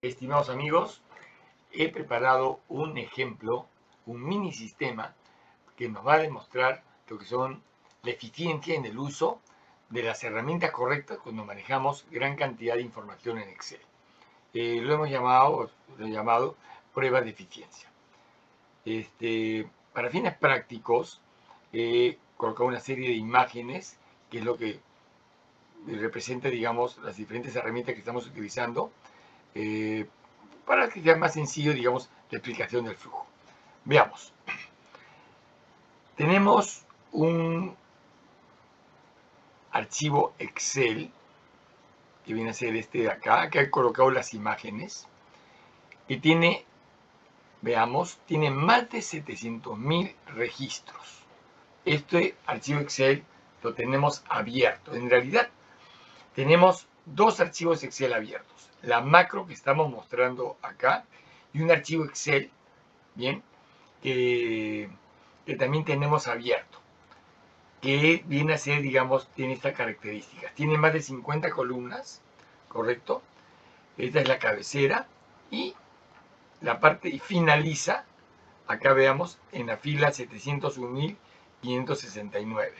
Estimados amigos, he preparado un ejemplo, un mini sistema que nos va a demostrar lo que son la eficiencia en el uso de las herramientas correctas cuando manejamos gran cantidad de información en Excel. Lo he llamado pruebas de eficiencia. Para fines prácticos, he colocado una serie de imágenes, que es lo que representa, digamos, las diferentes herramientas que estamos utilizando, para que sea más sencillo, digamos, la explicación del flujo. Veamos. Tenemos un archivo Excel, que viene a ser este de acá, que he colocado las imágenes, que tiene, veamos, tiene más de 700.000 registros. Este archivo Excel lo tenemos abierto. En realidad, tenemos dos archivos Excel abiertos. La macro que estamos mostrando acá y un archivo Excel, bien, que también tenemos abierto, que viene a ser, digamos, tiene estas características. Tiene más de 50 columnas, ¿correcto? Esta es la cabecera y la parte y finaliza, acá veamos, en la fila 701.569.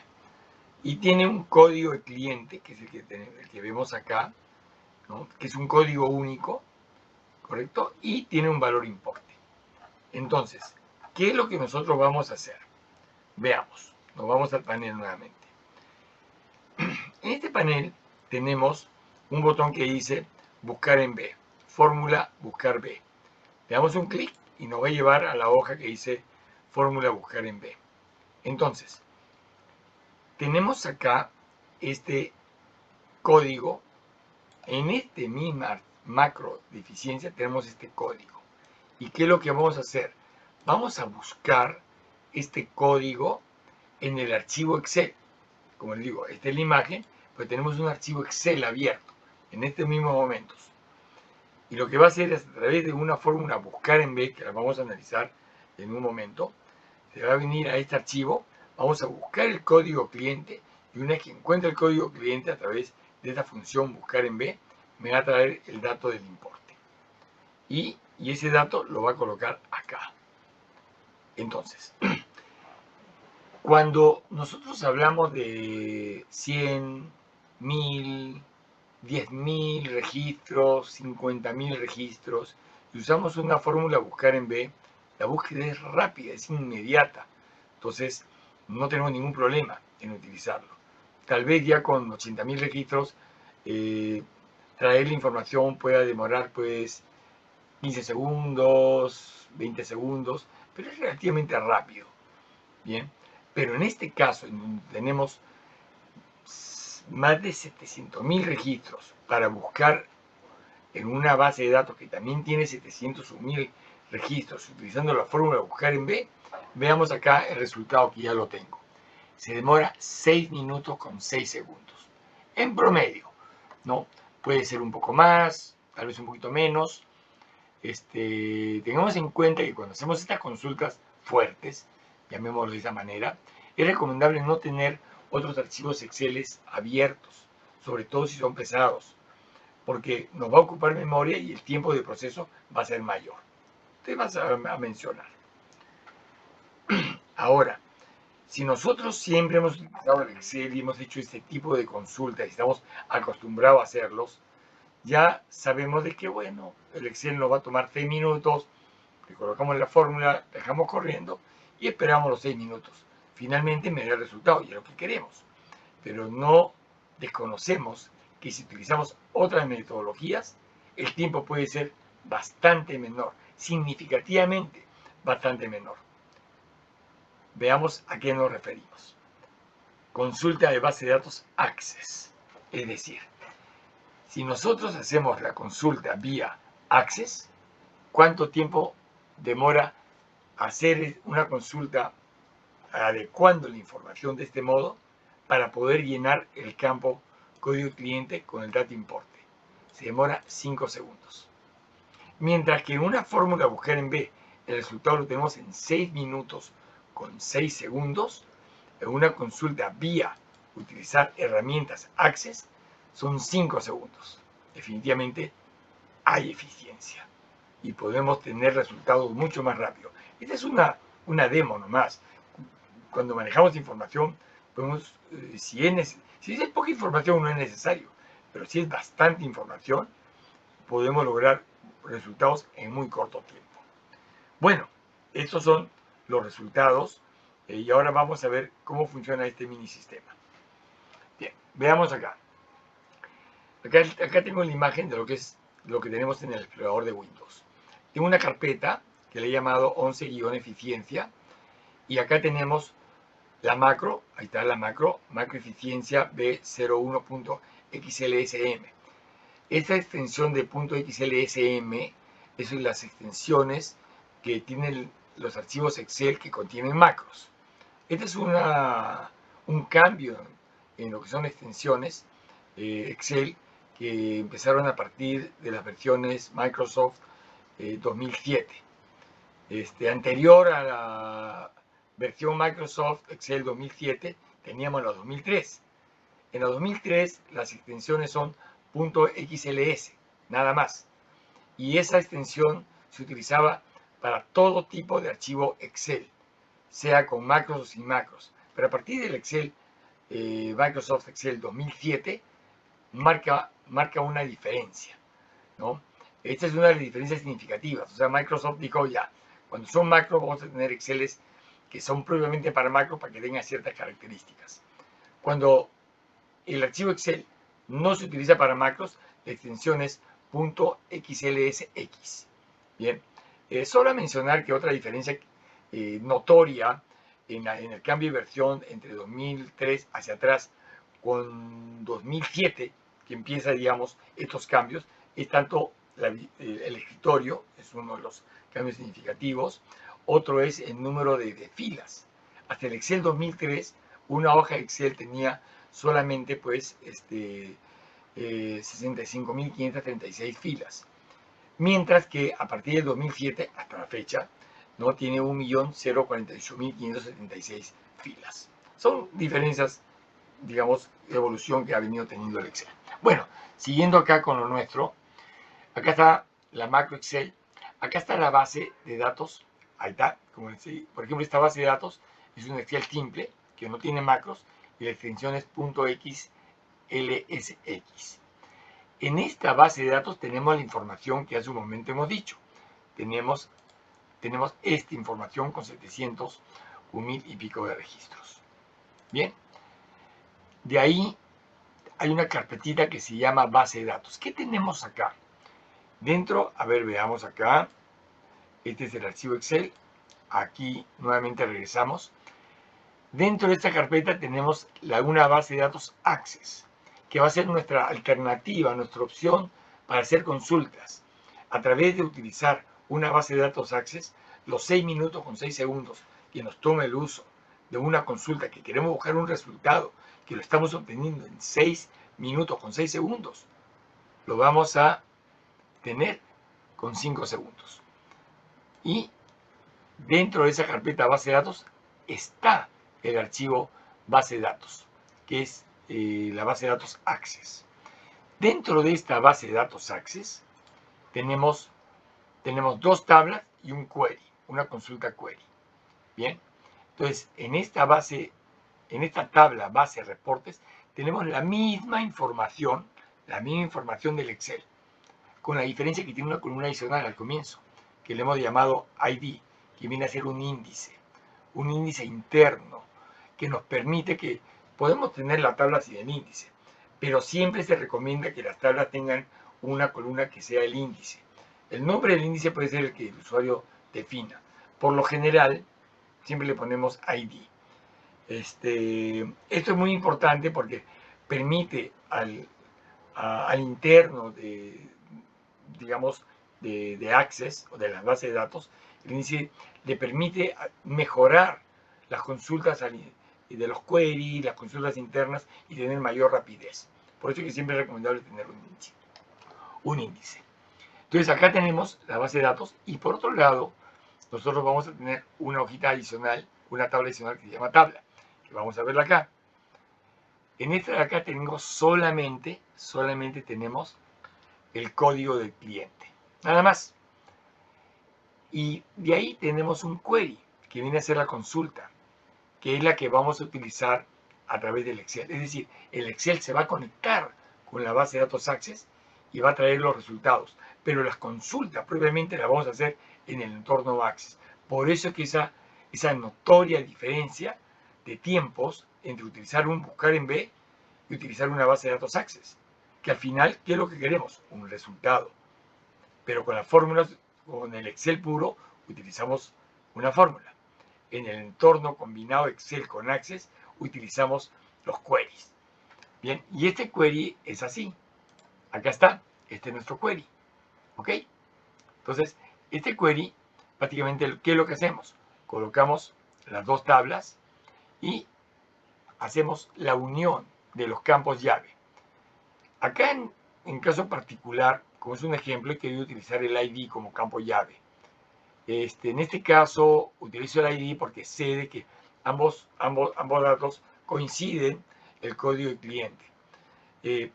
Y tiene un código de cliente, que es el que vemos acá, ¿no? Que es un código único, ¿correcto? Y tiene un valor importe. Entonces, ¿qué es lo que nosotros vamos a hacer? Veamos, nos vamos al panel nuevamente. En este panel tenemos un botón que dice buscar en B, fórmula buscar B. Le damos un clic y nos va a llevar a la hoja que dice fórmula buscar en B. Entonces, tenemos acá este código. En este mismo macro de eficiencia tenemos este código. ¿Y qué es lo que vamos a hacer? Vamos a buscar este código en el archivo Excel. Como les digo, esta es la imagen, pues tenemos un archivo Excel abierto en estos mismos momentos. Y lo que va a hacer es, a través de una fórmula buscar en B, que la vamos a analizar en un momento, se va a venir a este archivo, vamos a buscar el código cliente, y una vez que encuentre el código cliente a través de esta función buscar en B, me va a traer el dato del importe. Y ese dato lo va a colocar acá. Entonces, cuando nosotros hablamos de 100, 1000, 10.000 registros, 50.000 registros, y usamos una fórmula buscar en B, la búsqueda es rápida, es inmediata. Entonces, no tenemos ningún problema en utilizarlo. Tal vez ya con 80.000 registros, traer la información pueda demorar pues 15 segundos, 20 segundos, pero es relativamente rápido. Bien, pero en este caso, en donde tenemos más de 700.000 registros para buscar en una base de datos que también tiene 701.000 registros, utilizando la fórmula de buscar en B, veamos acá el resultado que ya lo tengo. Se demora 6 minutos con 6 segundos. En promedio, ¿no? Puede ser un poco más, tal vez un poquito menos. Tengamos en cuenta que cuando hacemos estas consultas fuertes, llamémoslo de esa manera, es recomendable no tener otros archivos Excel abiertos, sobre todo si son pesados, porque nos va a ocupar memoria y el tiempo de proceso va a ser mayor. Te vas a mencionar. Ahora, si nosotros siempre hemos utilizado el Excel y hemos hecho este tipo de consultas y estamos acostumbrados a hacerlos, ya sabemos de que, bueno, el Excel nos va a tomar 6 minutos, le colocamos la fórmula, dejamos corriendo y esperamos los 6 minutos. Finalmente me da el resultado y es lo que queremos. Pero no desconocemos que si utilizamos otras metodologías, el tiempo puede ser bastante menor, significativamente bastante menor. Veamos a qué nos referimos. Consulta de base de datos Access. Es decir, si nosotros hacemos la consulta vía Access, ¿cuánto tiempo demora hacer una consulta adecuando la información de este modo para poder llenar el campo código cliente con el dato importe? Se demora 5 segundos. Mientras que en una fórmula buscar en B, el resultado lo tenemos en 6 minutos con 6 segundos. En una consulta vía utilizar herramientas Access son 5 segundos. Definitivamente hay eficiencia y podemos tener resultados mucho más rápido. Esta es una demo nomás. Cuando manejamos información, podemos, si es poca información no es necesario, pero si es bastante información, podemos lograr resultados en muy corto tiempo. Bueno, estos son los resultados y ahora vamos a ver cómo funciona este mini sistema. Bien, veamos acá. Acá tengo la imagen de lo que tenemos en el explorador de Windows. Tengo una carpeta que le he llamado 11-eficiencia y acá tenemos la macro, ahí está la macro eficiencia B01.xlsm. Esta extensión de .xlsm es las extensiones que tienen los archivos Excel que contienen macros. Este es un cambio en lo que son extensiones Excel que empezaron a partir de las versiones Microsoft 2007. Anterior a la versión Microsoft Excel 2007 teníamos la 2003. En la 2003 las extensiones son .xls, nada más. Y esa extensión se utilizaba para todo tipo de archivo Excel, sea con macros o sin macros. Pero a partir del Excel, Microsoft Excel 2007, marca una diferencia, ¿no? Esta es una de las diferencias significativas. O sea, Microsoft dijo ya, cuando son macros vamos a tener Exceles que son propiamente para macros para que tengan ciertas características. Cuando el archivo Excel no se utiliza para macros, la extensión es .xlsx. Bien, solo mencionar que otra diferencia notoria en el cambio de versión entre 2003 hacia atrás con 2007, que empieza, digamos, estos cambios, es tanto el escritorio, es uno de los cambios significativos, otro es el número de filas. Hasta el Excel 2003, una hoja de Excel tenía solamente, pues, 65.536 filas. Mientras que a partir del 2007, hasta la fecha, no tiene 1.048.576 filas. Son diferencias, digamos, de evolución que ha venido teniendo el Excel. Bueno, siguiendo acá con lo nuestro, acá está la macro Excel, acá está la base de datos, ahí está, como decía, por ejemplo, esta base de datos es un Excel simple, que no tiene macros, y la extensión es .xlsx. En esta base de datos tenemos la información que hace un momento hemos dicho. Tenemos esta información con 701.000 y pico de registros. Bien, de ahí hay una carpetita que se llama base de datos. ¿Qué tenemos acá? Dentro, a ver, veamos acá. Este es el archivo Excel. Aquí nuevamente regresamos. Dentro de esta carpeta tenemos una base de datos Access, que va a ser nuestra alternativa, nuestra opción para hacer consultas. A través de utilizar una base de datos Access, los 6 minutos con 6 segundos que nos toma el uso de una consulta que queremos buscar un resultado, que lo estamos obteniendo en 6 minutos con 6 segundos, lo vamos a tener con 5 segundos. Y dentro de esa carpeta base de datos está el archivo base de datos, que es la base de datos Access. Dentro de esta base de datos Access tenemos dos tablas y un query, una consulta query. Bien, entonces en esta tabla base reportes tenemos la misma información del Excel, con la diferencia que tiene una columna adicional al comienzo, que le hemos llamado ID, que viene a ser un índice interno, que nos permite que podemos tener la tabla sin el índice, pero siempre se recomienda que las tablas tengan una columna que sea el índice. El nombre del índice puede ser el que el usuario defina. Por lo general, siempre le ponemos ID. Esto es muy importante porque permite al interno digamos, de Access o de las bases de datos, el índice le permite mejorar las consultas de los queries, las consultas internas y tener mayor rapidez. Por eso es que siempre es recomendable tener un índice. Entonces acá tenemos la base de datos y por otro lado nosotros vamos a tener una hojita adicional, una tabla adicional que se llama tabla, que vamos a verla acá. En esta de acá tenemos solamente tenemos el código del cliente. Nada más. Y de ahí tenemos un query, que viene a ser la consulta, que es la que vamos a utilizar a través del Excel. Es decir, el Excel se va a conectar con la base de datos Access y va a traer los resultados. Pero las consultas propiamente las vamos a hacer en el entorno Access. Por eso es que esa notoria diferencia de tiempos entre utilizar un buscar en B y utilizar una base de datos Access. Que al final, ¿qué es lo que queremos? Un resultado. Pero con las fórmulas, con el Excel puro, utilizamos una fórmula. En el entorno combinado Excel con Access, utilizamos los queries. Bien, y este query es así. Acá está, este es nuestro query. ¿Ok? Entonces, este query, prácticamente, ¿qué es lo que hacemos? Colocamos las dos tablas y hacemos la unión de los campos llave. Acá, en caso particular, como es un ejemplo, he querido utilizar el ID como campo llave. En este caso, utilizo el ID porque sé de que ambos datos coinciden el código del cliente.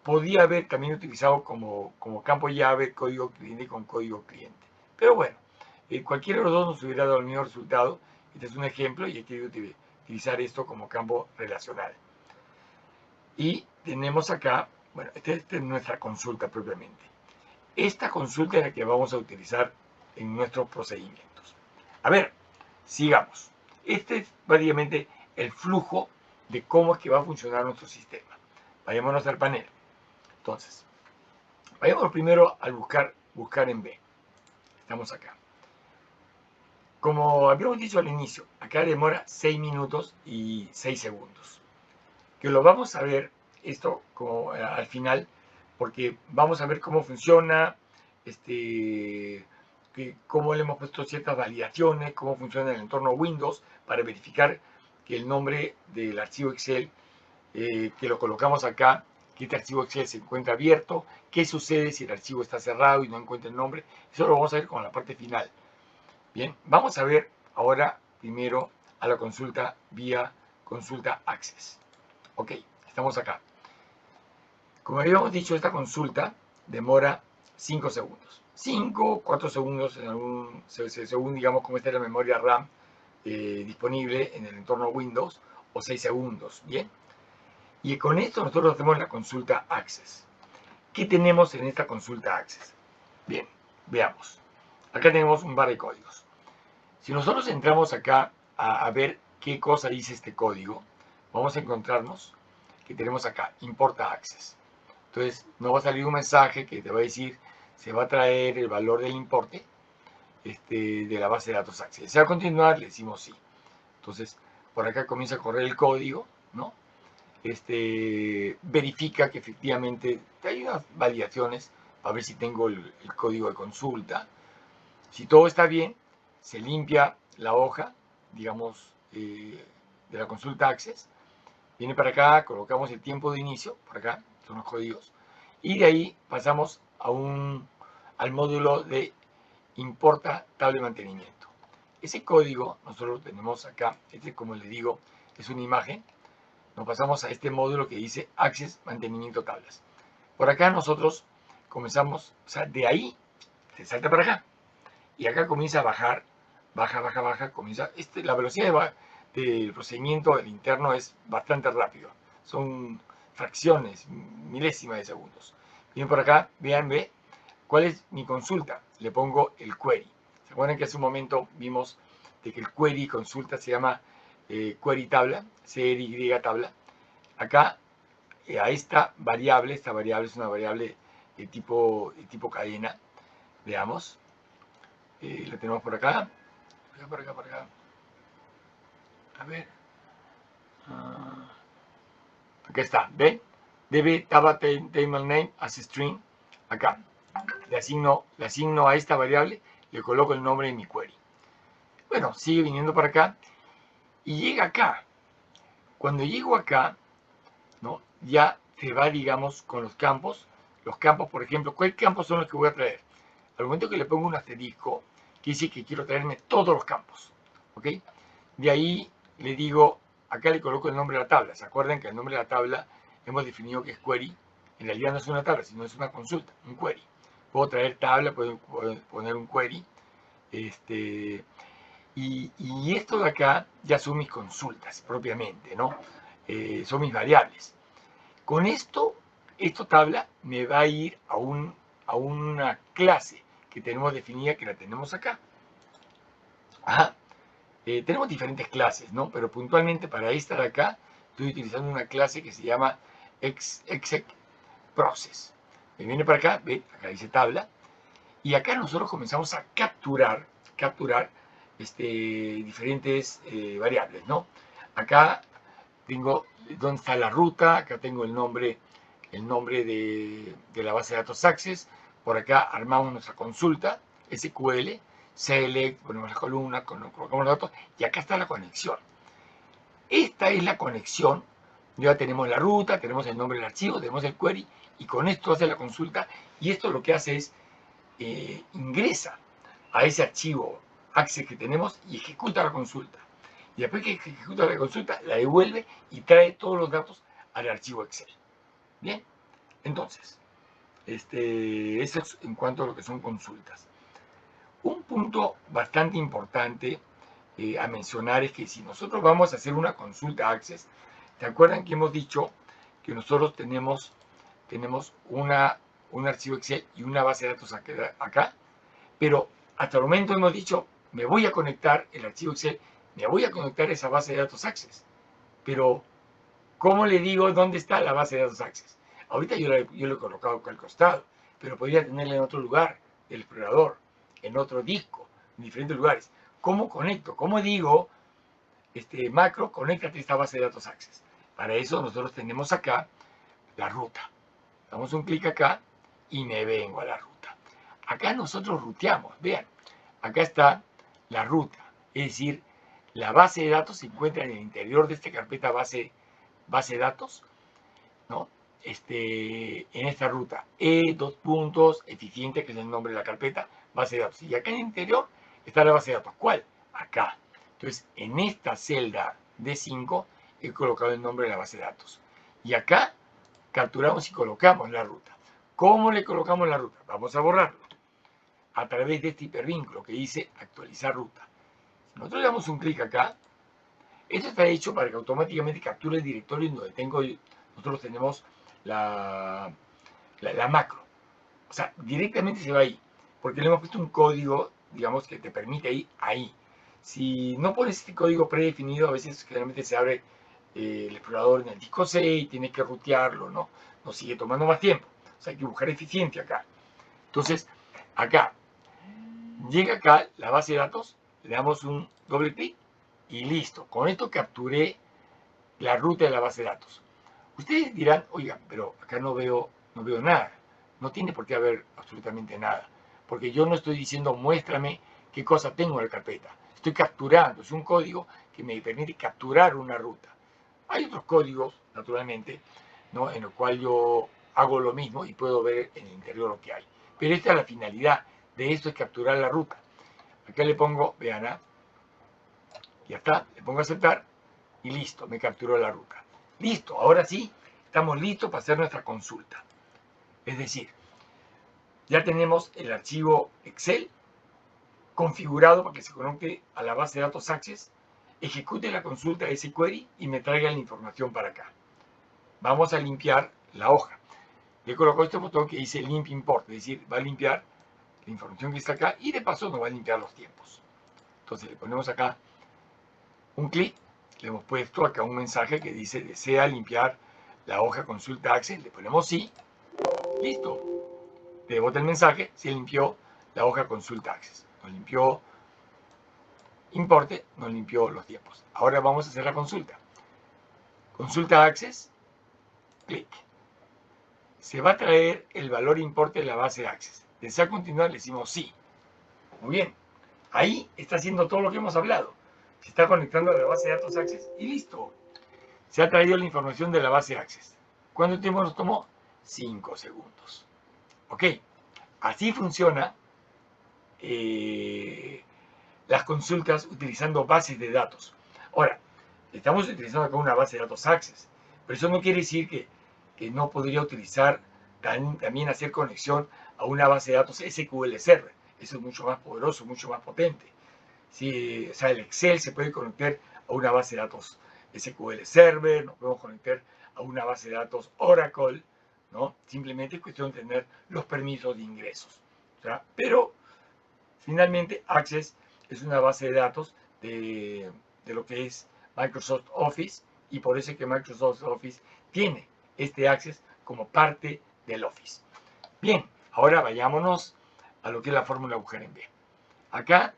Podía haber también utilizado como campo llave código cliente con código cliente. Pero bueno, cualquiera de los dos nos hubiera dado el mismo resultado. Este es un ejemplo y he querido utilizar esto como campo relacional. Y tenemos acá, bueno, esta es nuestra consulta propiamente. Esta consulta es la que vamos a utilizar en nuestros procedimientos. A ver, sigamos. Este es básicamente el flujo de cómo es que va a funcionar nuestro sistema. Vayámonos al panel. Entonces, vayamos primero al buscar en B. Estamos acá. Como habíamos dicho al inicio, acá demora 6 minutos y 6 segundos. Que lo vamos a ver esto como al final, porque vamos a ver cómo funciona, cómo le hemos puesto ciertas validaciones, cómo funciona el entorno Windows, para verificar que el nombre del archivo Excel, que lo colocamos acá, que este archivo Excel se encuentra abierto, qué sucede si el archivo está cerrado y no encuentra el nombre. Eso lo vamos a ver con la parte final. Bien, vamos a ver ahora primero a la consulta vía consulta Access. Ok, estamos acá. Como habíamos dicho, esta consulta demora 5 segundos. 5, 4 segundos, según digamos cómo está la memoria RAM disponible en el entorno Windows, o 6 segundos, ¿bien? Y con esto nosotros hacemos la consulta Access. ¿Qué tenemos en esta consulta Access? Bien, veamos. Acá tenemos un par de códigos. Si nosotros entramos acá a ver qué cosa dice este código, vamos a encontrarnos que tenemos acá, importa access. Entonces, nos va a salir un mensaje que te va a decir, se va a traer el valor del importe de la base de datos access. Si va a continuar, le decimos sí. Entonces, por acá comienza a correr el código, ¿no? Verifica que efectivamente hay unas validaciones para ver si tengo el código de consulta. Si todo está bien, se limpia la hoja, digamos, de la consulta Access. Viene para acá, colocamos el tiempo de inicio, por acá, son los códigos. Y de ahí pasamos al módulo de importa tabla de mantenimiento. Ese código nosotros lo tenemos acá, como les digo, es una imagen. Nos pasamos a este módulo que dice Access mantenimiento tablas. Por acá nosotros comenzamos, o sea, de ahí se salta para acá. Y acá comienza a bajar, baja, comienza, la velocidad del procedimiento del interno es bastante rápido, son fracciones, milésimas de segundos. Bien por acá, vean, ¿cuál es mi consulta? Le pongo el query. ¿Se acuerdan que hace un momento vimos de que el query consulta se llama query tabla, CRY tabla? Acá, a esta variable es una variable de tipo cadena, veamos. La tenemos por acá. Por acá. A ver. Aquí está. ¿Ven? Debe table name as string. Acá. Le asigno a esta variable. Le coloco el nombre de mi query. Bueno, sigue viniendo para acá. Y llega acá. Cuando llego acá, ¿no? Ya se va, digamos, con los campos. Los campos, por ejemplo, ¿cuáles campos son los que voy a traer? Al momento que le pongo un asterisco, quiere decir que quiero traerme todos los campos. ¿Ok? De ahí le digo, acá le coloco el nombre de la tabla. ¿Se acuerdan que el nombre de la tabla hemos definido que es query? En realidad no es una tabla, sino es una consulta, un query. puedo traer tabla, puedo poner un query. Y esto de acá ya son mis consultas propiamente, ¿no? Son mis variables. Con esto, esta tabla me va a ir a una clase que tenemos definida, que la tenemos acá. Ajá. Tenemos diferentes clases, ¿no? Pero puntualmente para esta de acá, estoy utilizando una clase que se llama exec process. Me viene para acá, ve, acá dice tabla, y acá nosotros comenzamos a capturar diferentes variables, ¿no? Acá tengo dónde está la ruta, acá tengo el nombre de la base de datos Access, por acá armamos nuestra consulta, SQL, select, ponemos las columnas, colocamos los datos, y acá está la conexión. Esta es la conexión, ya tenemos la ruta, tenemos el nombre del archivo, tenemos el query, y con esto hace la consulta, y esto lo que hace es ingresa a ese archivo Access que tenemos y ejecuta la consulta. Y después que ejecuta la consulta, la devuelve y trae todos los datos al archivo Excel. Bien, entonces, eso es en cuanto a lo que son consultas. Un punto bastante importante a mencionar es que si nosotros vamos a hacer una consulta Access, ¿te acuerdan que hemos dicho que nosotros tenemos un archivo Excel y una base de datos acá? Pero hasta el momento hemos dicho, me voy a conectar el archivo Excel, me voy a conectar a esa base de datos Access. Pero, ¿cómo le digo dónde está la base de datos Access? Ahorita yo lo he colocado acá al costado, pero podría tenerla en otro lugar del explorador, en otro disco, en diferentes lugares. ¿Cómo conecto? ¿Cómo digo, macro, conéctate a esta base de datos Access? Para eso nosotros tenemos acá la ruta. Damos un clic acá y me vengo a la ruta. Acá nosotros ruteamos, vean, acá está la ruta, es decir, la base de datos se encuentra en el interior de esta carpeta base de datos, ¿no? En esta ruta, eficiente, que es el nombre de la carpeta, base de datos. Y acá en el interior está la base de datos. ¿Cuál? Acá. Entonces, en esta celda D5 he colocado el nombre de la base de datos. Y acá capturamos y colocamos la ruta. ¿Cómo le colocamos la ruta? Vamos a borrarlo. A través de este hipervínculo que dice actualizar ruta. Si nosotros le damos un clic acá, esto está hecho para que automáticamente capture el directorio en donde nosotros tenemos la macro. O sea, directamente se va ahí, porque le hemos puesto un código, digamos, que te permite ir ahí. Si no pones este código predefinido, a veces generalmente se abre el explorador en el disco C y tienes que rutearlo, ¿no? Nos sigue tomando más tiempo. O sea, hay que buscar eficiencia acá. Entonces, acá, llega acá la base de datos, le damos un doble clic y listo. Con esto capturé la ruta de la base de datos. Ustedes dirán, oigan, pero acá no veo nada. No tiene por qué haber absolutamente nada. Porque yo no estoy diciendo, muéstrame qué cosa tengo en la carpeta. Estoy capturando, es un código que me permite capturar una ruta. Hay otros códigos, naturalmente, ¿no?, en los cuales yo hago lo mismo y puedo ver en el interior lo que hay. Pero esta es la finalidad de esto, es capturar la ruta. Acá le pongo, vean, ya está, le pongo aceptar y listo, me capturó la ruta. Listo, ahora sí, estamos listos para hacer nuestra consulta. Es decir, ya tenemos el archivo Excel configurado para que se conecte a la base de datos Access, ejecute la consulta de ese query y me traiga la información para acá. Vamos a limpiar la hoja. Le coloco este botón que dice Limp Import, es decir, va a limpiar la información que está acá y de paso nos va a limpiar los tiempos. Entonces le ponemos acá un clic, le hemos puesto acá un mensaje que dice desea limpiar la hoja consulta Access, le ponemos sí, listo. Le bota el mensaje, se limpió la hoja consulta Access. Nos limpió importe, nos limpió los tiempos. Ahora vamos a hacer la consulta. Consulta Access, clic. Se va a traer el valor importe de la base de Access. ¿Desea continuar? Le decimos sí. Muy bien. Ahí está haciendo todo lo que hemos hablado. Se está conectando a la base de datos Access y listo. Se ha traído la información de la base Access. ¿Cuánto tiempo nos tomó? 5 segundos. Ok. Así funciona las consultas utilizando bases de datos. Ahora, estamos utilizando acá una base de datos Access, pero eso no quiere decir que no podría utilizar también hacer conexión a una base de datos SQL Server. Eso es mucho más poderoso, mucho más potente. Sí, o sea, el Excel se puede conectar a una base de datos SQL Server, nos podemos conectar a una base de datos Oracle, ¿no? Simplemente es cuestión de tener los permisos de ingresos. O sea, pero finalmente Access es una base de datos de lo que es Microsoft Office, y por eso es que Microsoft Office tiene este Access como parte del Office. Bien, ahora vayámonos a lo que es la fórmula agujero en B. Acá,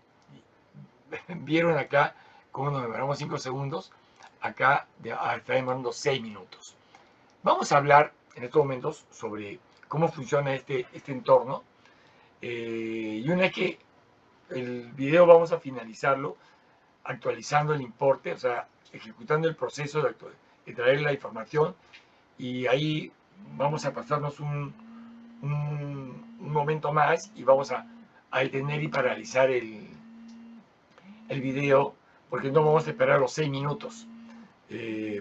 vieron acá cómo nos demoramos 5 segundos, acá está demorando 6 minutos. Vamos a hablar en estos momentos sobre cómo funciona este entorno, y una vez que el video vamos a finalizarlo actualizando el importe, o sea, ejecutando el proceso de traer la información, y ahí vamos a pasarnos un momento más y vamos a detener y paralizar el video, porque no vamos a esperar los 6 minutos,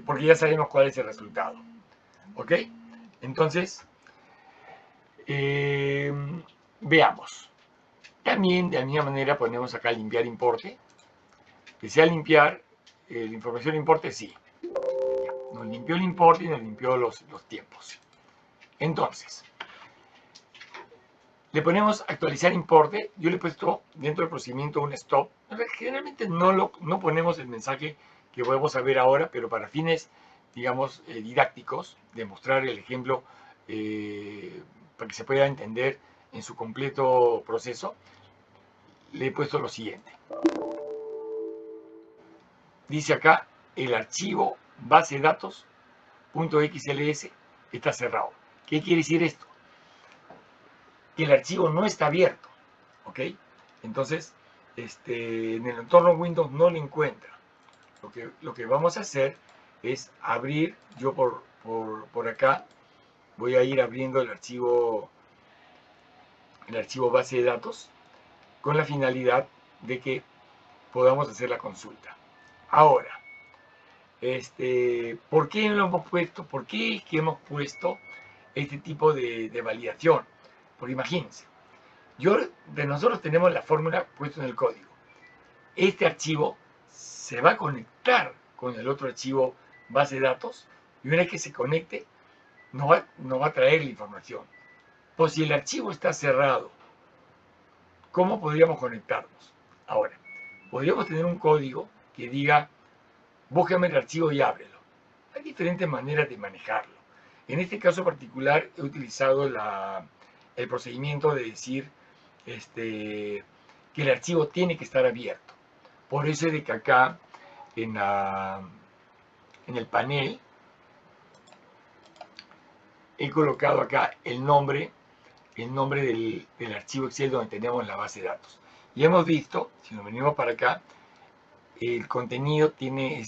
porque ya sabemos cuál es el resultado. ¿Ok? Entonces, veamos. También de la misma manera ponemos acá limpiar importe. Desea limpiar la información de importe, sí. Nos limpió el importe y nos limpió los tiempos. Entonces, le ponemos actualizar importe. Yo le he puesto dentro del procedimiento un stop. Generalmente no ponemos el mensaje que vamos a ver ahora, pero para fines, digamos, didácticos, de mostrar el ejemplo para que se pueda entender en su completo proceso, le he puesto lo siguiente. Dice acá, el archivo base de datos.xls está cerrado. ¿Qué quiere decir esto? Que el archivo no está abierto, ¿ok? Entonces, en el entorno Windows no lo encuentra. Lo que vamos a hacer es abrir, yo por acá voy a ir abriendo el archivo base de datos con la finalidad de que podamos hacer la consulta. Ahora, ¿por qué lo hemos puesto? ¿Por qué es que hemos puesto este tipo de validación? Porque imagínense, nosotros tenemos la fórmula puesta en el código. Este archivo se va a conectar con el otro archivo base de datos, y una vez que se conecte, nos va a traer la información. Pues si el archivo está cerrado, ¿cómo podríamos conectarnos? Ahora, podríamos tener un código que diga, búscame el archivo y ábrelo. Hay diferentes maneras de manejarlo. En este caso particular he utilizado el procedimiento de decir que el archivo tiene que estar abierto. Por eso es de que acá en el panel he colocado acá el nombre del archivo Excel donde tenemos la base de datos. Y hemos visto, si nos venimos para acá, el contenido tiene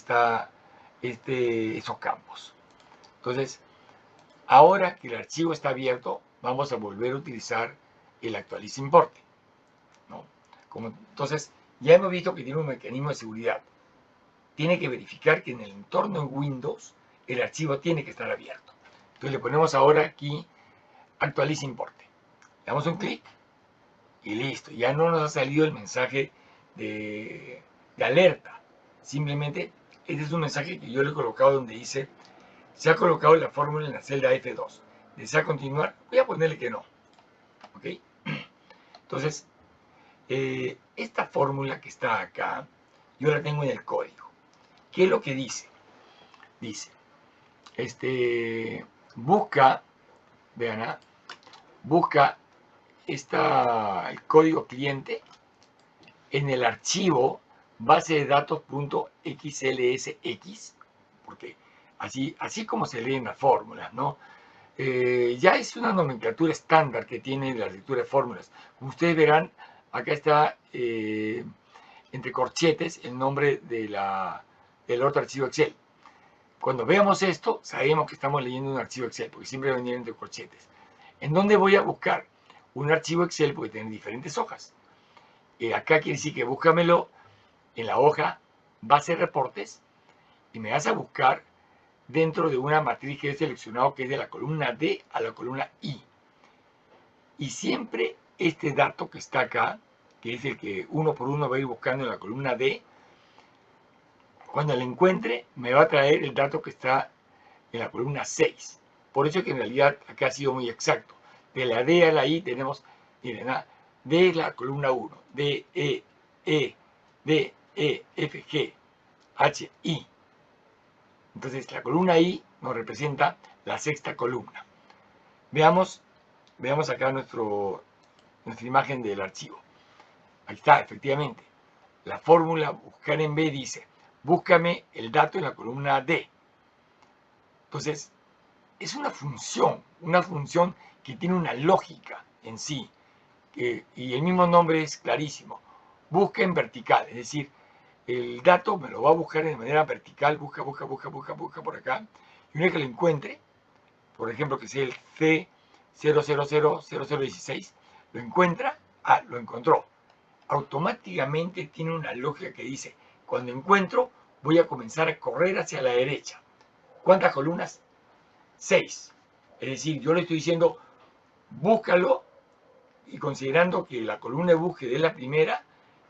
esos campos. Entonces, ahora que el archivo está abierto, vamos a volver a utilizar el actualiza importe, ¿no? Entonces, ya hemos visto que tiene un mecanismo de seguridad. Tiene que verificar que en el entorno en Windows el archivo tiene que estar abierto. Entonces le ponemos ahora aquí actualiza importe. Le damos un clic y listo. Ya no nos ha salido el mensaje de alerta. Simplemente este es un mensaje que yo le he colocado donde dice se ha colocado la fórmula en la celda F2. ¿Desea continuar? Voy a ponerle que no. ¿Ok? Entonces, esta fórmula que está acá, yo la tengo en el código. ¿Qué es lo que dice? Dice, busca, vean, busca el código cliente en el archivo base de datos.xlsx, porque así como se leen las fórmulas, ¿no? Ya es una nomenclatura estándar que tiene la lectura de fórmulas. Como ustedes verán, acá está entre corchetes el nombre del otro archivo Excel. Cuando veamos esto, sabemos que estamos leyendo un archivo Excel, porque siempre va a venir entre corchetes. ¿En dónde voy a buscar un archivo Excel? Porque tiene diferentes hojas. Acá quiere decir que búscamelo en la hoja base de reportes y me vas a buscar dentro de una matriz que he seleccionado, que es de la columna D a la columna I. Y siempre este dato que está acá, que es el que uno por uno va a ir buscando en la columna D, cuando lo encuentre me va a traer el dato que está en la columna 6. Por eso que en realidad acá ha sido muy exacto. De la D a la I tenemos, miren, D es la columna 1, D, E, D, E, F, G, H, I. Entonces la columna I nos representa la sexta columna. Veamos acá nuestra imagen del archivo. Ahí está, efectivamente. La fórmula buscar en B dice, búscame el dato en la columna D. Entonces, es una función que tiene una lógica en sí, y el mismo nombre es clarísimo. Busca en vertical, es decir, el dato me lo va a buscar de manera vertical, busca por acá, y una vez que lo encuentre, por ejemplo, que sea el C0000016, lo encuentra, lo encontró. Automáticamente tiene una lógica que dice, cuando encuentro, voy a comenzar a correr hacia la derecha. ¿Cuántas columnas? 6. Es decir, yo le estoy diciendo, búscalo, y considerando que la columna de búsqueda es la primera,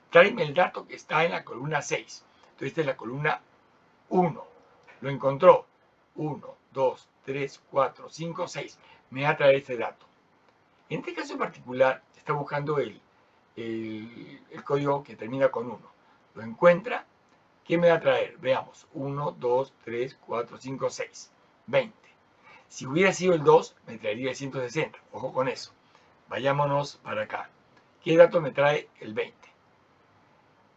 tráeme el dato que está en la columna 6. Entonces esta es la columna 1. Lo encontró. 1, 2, 3, 4, 5, 6. Me va a traer este dato. En este caso en particular, está buscando el código que termina con 1. Lo encuentra. ¿Qué me va a traer? Veamos. 1, 2, 3, 4, 5, 6. 20. Si hubiera sido el 2, me traería el 160. Ojo con eso. Vayámonos para acá. ¿Qué dato me trae el 20?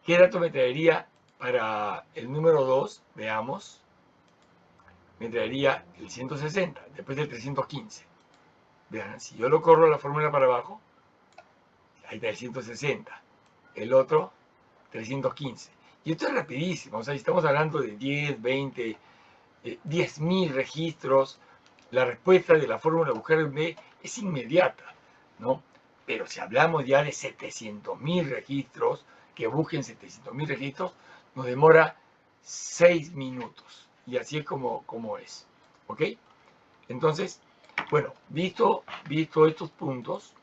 ¿Qué dato me traería para el número 2? Veamos. Me traería el 160, después del 315. Vean, si yo lo corro la fórmula para abajo, ahí está el 160. El otro, 315. Y esto es rapidísimo. O sea, estamos hablando de 10, 20, 10.000 registros. La respuesta de la fórmula buscar en B es inmediata, ¿no? Pero si hablamos ya de 700.000 registros, que busquen 700.000 registros, nos demora 6 minutos. Y así es como es. ¿Ok? Entonces, bueno, visto estos puntos,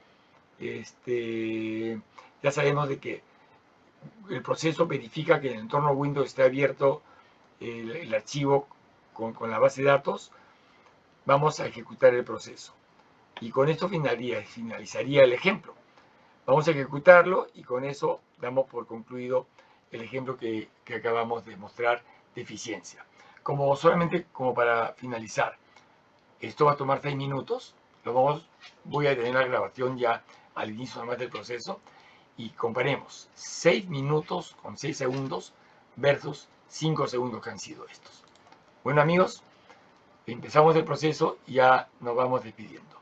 ya sabemos de que el proceso verifica que en el entorno Windows está abierto el archivo con la base de datos. Vamos a ejecutar el proceso. Y con esto finalizaría el ejemplo. Vamos a ejecutarlo y con eso damos por concluido el ejemplo que acabamos de mostrar de eficiencia. Solamente como para finalizar, esto va a tomar 6 minutos. Voy a tener la grabación ya al inicio nomás del proceso y comparemos 6 minutos con 6 segundos versus 5 segundos que han sido estos. Bueno amigos, empezamos el proceso y ya nos vamos despidiendo.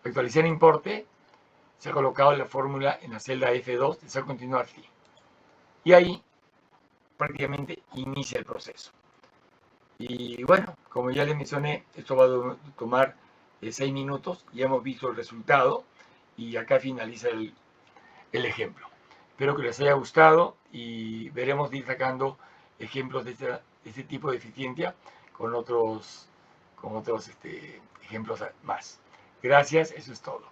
Actualizar importe, se ha colocado la fórmula en la celda F2, desea continuar sí. Y ahí prácticamente inicia el proceso. Y bueno, como ya les mencioné, esto va a tomar 6 minutos, ya hemos visto el resultado y acá finaliza el ejemplo. Espero que les haya gustado y veremos de ir sacando ejemplos de este tipo de eficiencia con otros ejemplos más. Gracias, eso es todo.